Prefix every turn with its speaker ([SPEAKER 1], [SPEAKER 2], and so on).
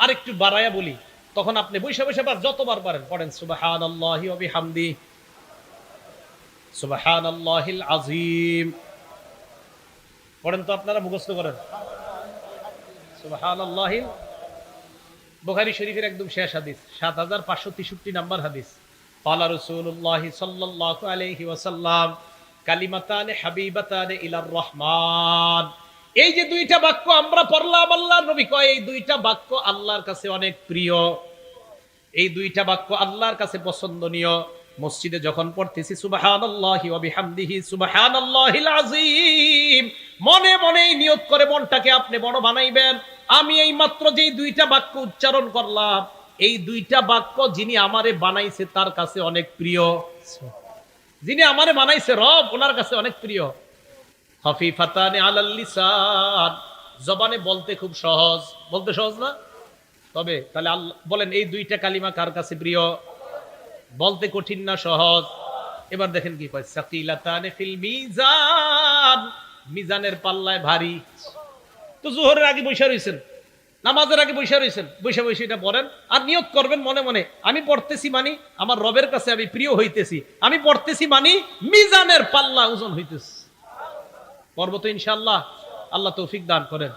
[SPEAKER 1] আর একটু বাড়ায়া বলি, তখন আপনি বসে বসে যতবার পারেন পড়েন সুবহানাল্লাহি ওয়া বিহামদি, সুবহানাল্লাহিল আযীম। পড়েন তো, আপনারা মুখস্থ করেন সুবহানাল্লাহিল। বুখারী শরীফের একদম শেষ হাদিস, ৭৫৬৩ নাম্বার হাদিস। ক্বালা রাসূলুল্লাহ সাল্লাল্লাহু আলাইহি ওয়াসাল্লাম কালিমাতানে হাবিবাতানে ইলার রহমান। এই যে দুইটা বাক্য আমরা পড়লাম, আল্লাহর নবী কয় এই দুইটা বাক্য আল্লাহর কাছে অনেক প্রিয়, এই দুইটা বাক্য আল্লাহর কাছে পছন্দনীয়। মসজিদে যখন পড়তেছি সুবহানাল্লাহি ওয়া বিহামদিহি সুবহানাল্লাহিল আযীম, মনে মনে নিয়ত করে মনটাকে আপনি বড় বানাইবেন। আমি এই মাত্র যেই দুইটা বাক্য উচ্চারণ করলাম, এই দুইটা বাক্য যিনি আমারে বানাইছে তার কাছে অনেক প্রিয়। যিনি আমারে বানাইছে রব, ওনার কাছে অনেক প্রিয়। খাফিফাতানি আলাল লিসান, জবানে বলতে খুব সহজ, বলতে সহজ না? তবে তাহলে আল্লাহ বলেন এই দুইটা কালিমা কার কাছে প্রিয়? বলতে কঠিন না সহজ? এবার দেখেন কি কয়, সাকিলাতানে ফিল মিজান, মিজানের পাল্লায় ভারী। তো জোহরের আগে বৈশা রইছেন, নামাজের আগে বৈশা রইছেন, বৈশা বৈশা এটা পড়েন আর নিয়ত করবেন মনে মনে, আমি পড়তেছি মানি আমার রবের কাছে আমি প্রিয় হইতেছি, আমি পড়তেছি মানি মিজানের পাল্লা ওজন হইতেছে। পড়ব তো ইনশাআল্লাহ। আল্লাহ তৌফিক দান করেন।